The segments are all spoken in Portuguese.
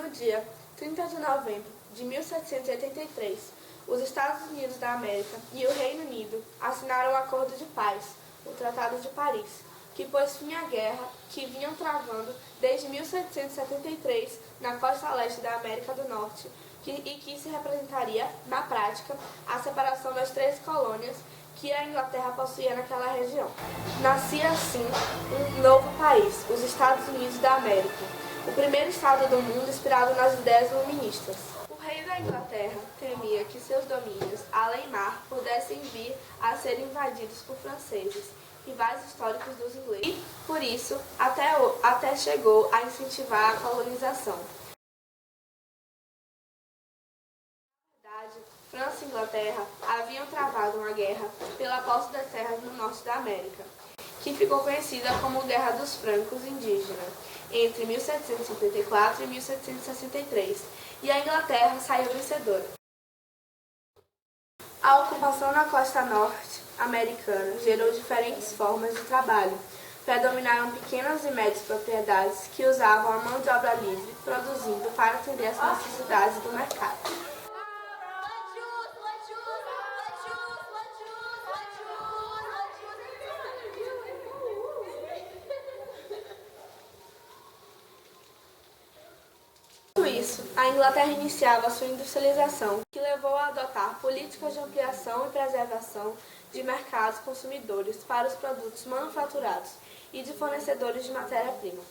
No dia 30 de novembro de 1783, os Estados Unidos da América e o Reino Unido assinaram o Acordo de Paz, o Tratado de Paris, que pôs fim à guerra que vinham travando desde 1773 na costa leste da América do Norte e que se representaria, na prática, a separação das 13 colônias que a Inglaterra possuía naquela região. Nascia assim um novo país, os Estados Unidos da América, o primeiro estado do mundo inspirado nas ideias iluministas. O rei da Inglaterra temia que seus domínios, além mar, pudessem vir a ser invadidos por franceses, rivais históricos dos ingleses, e, por isso, até chegou a incentivar a colonização. França e Inglaterra haviam travado uma guerra pela posse das terras no norte da América, que ficou conhecida como Guerra dos Francos Indígenas, entre 1754 e 1763, e a Inglaterra saiu vencedora. A ocupação na costa norte americana gerou diferentes formas de trabalho. Predominaram pequenas e médias propriedades que usavam a mão de obra livre, produzindo para atender às necessidades do mercado. Isso, a Inglaterra iniciava sua industrialização, que levou a adotar políticas de ampliação e preservação de mercados consumidores para os produtos manufaturados e de fornecedores de matéria-prima.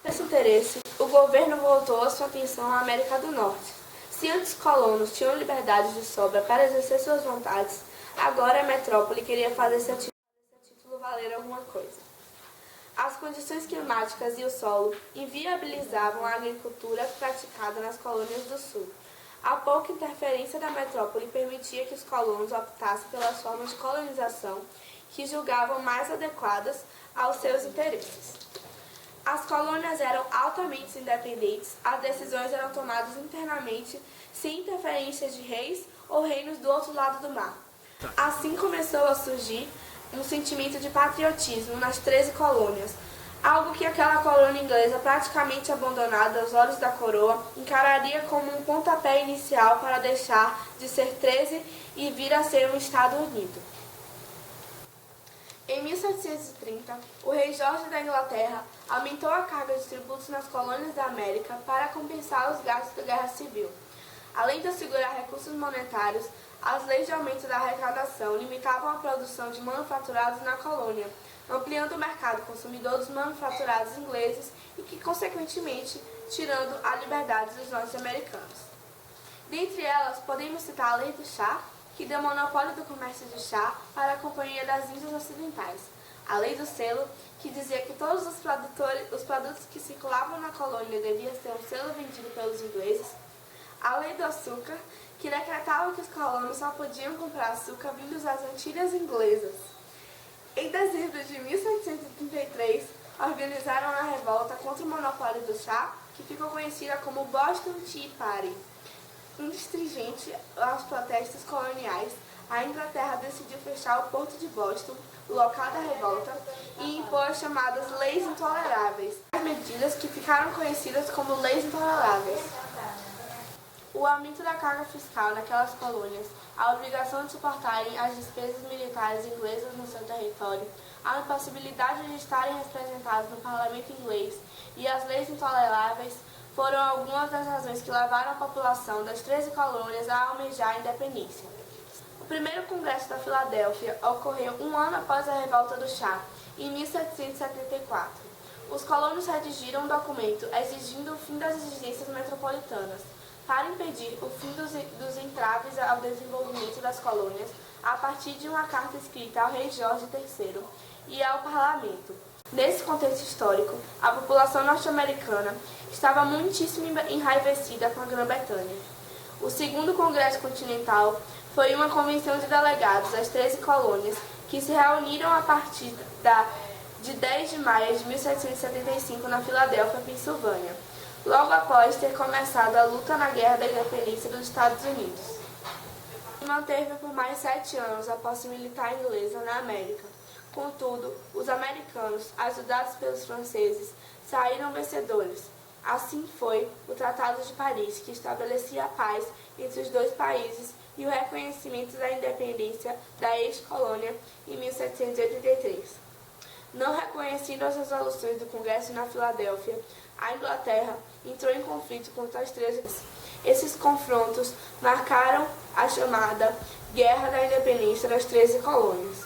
Por esse interesse, o governo voltou a sua atenção à América do Norte. Se antes colonos tinham liberdade de sobra para exercer suas vontades, agora a metrópole queria fazer seu título valer alguma coisa. As condições climáticas e o solo inviabilizavam a agricultura praticada nas colônias do sul. A pouca interferência da metrópole permitia que os colonos optassem pelas formas de colonização que julgavam mais adequadas aos seus interesses. As colônias eram altamente independentes, as decisões eram tomadas internamente, sem interferência de reis ou reinos do outro lado do mar. Assim começou a surgir um sentimento de patriotismo nas 13 colônias, algo que aquela colônia inglesa, praticamente abandonada aos olhos da coroa, encararia como um pontapé inicial para deixar de ser 13 e vir a ser um Estado unido. Em 1730, o rei Jorge da Inglaterra aumentou a carga de tributos nas colônias da América para compensar os gastos da Guerra Civil. Além de assegurar recursos monetários, as leis de aumento da arrecadação limitavam a produção de manufaturados na colônia, ampliando o mercado consumidor dos manufaturados ingleses e que, consequentemente, tirando a liberdade dos norte-americanos. Dentre elas, podemos citar a Lei do Chá, que deu monopólio do comércio de chá para a Companhia das Índias Ocidentais, a Lei do Selo, que dizia que todos os produtos que circulavam na colônia deviam ter um selo vendido pelos ingleses, a Lei do Açúcar, que decretava que os colonos só podiam comprar açúcar vindos das Antilhas Inglesas. Em dezembro de 1733, organizaram a revolta contra o monopólio do chá, que ficou conhecida como Boston Tea Party. Indistringente aos protestos coloniais, a Inglaterra decidiu fechar o porto de Boston, o local da revolta, e impor as chamadas Leis Intoleráveis, as medidas que ficaram conhecidas como Leis Intoleráveis. O aumento da carga fiscal naquelas colônias, a obrigação de suportarem as despesas militares inglesas no seu território, a impossibilidade de estarem representados no parlamento inglês e as leis intoleráveis foram algumas das razões que levaram a população das 13 colônias a almejar a independência. O primeiro Congresso da Filadélfia ocorreu um ano após a Revolta do Chá, em 1774. Os colonos redigiram um documento exigindo o fim das exigências metropolitanas, para impedir o fim dos entraves ao desenvolvimento das colônias, a partir de uma carta escrita ao rei Jorge III e ao parlamento. Nesse contexto histórico, a população norte-americana estava muitíssimo enraivecida com a Grã-Bretanha. O segundo Congresso Continental foi uma convenção de delegados das 13 colônias que se reuniram a partir de 10 de maio de 1775 na Filadélfia, Pensilvânia, logo após ter começado a luta na Guerra da Independência dos Estados Unidos. E manteve por mais 7 anos a posse militar inglesa na América. Contudo, os americanos, ajudados pelos franceses, saíram vencedores. Assim foi o Tratado de Paris, que estabelecia a paz entre os dois países e o reconhecimento da independência da ex-colônia em 1783. Não reconhecendo as resoluções do Congresso na Filadélfia, a Inglaterra entrou em conflito contra as 13. Esses confrontos marcaram a chamada Guerra da Independência das 13 Colônias.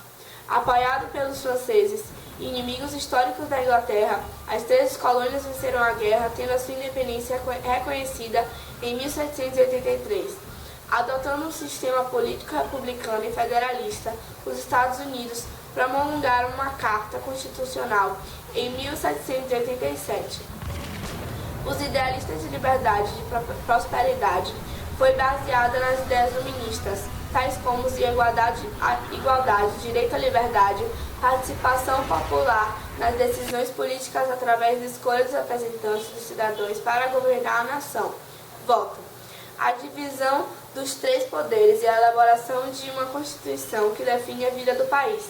Apoiado pelos franceses, inimigos históricos da Inglaterra, as 13 colônias venceram a guerra, tendo a sua independência reconhecida em 1783. Adotando um sistema político republicano e federalista, os Estados Unidos promulgaram uma Carta Constitucional em 1787. Os idealistas de liberdade e de prosperidade foi baseada nas ideias iluministas, tais como igualdade, direito à liberdade, participação popular nas decisões políticas através da escolha dos representantes dos cidadãos para governar a nação, voto, a divisão dos 3 poderes e a elaboração de uma Constituição que define a vida do país.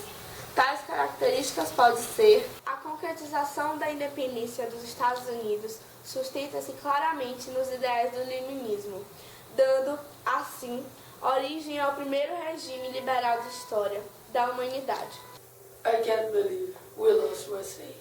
Tais características podem ser: a concretização da independência dos Estados Unidos sustenta-se claramente nos ideais do iluminismo, dando, assim, origem ao primeiro regime liberal da história da humanidade. I can't believe we lost USA.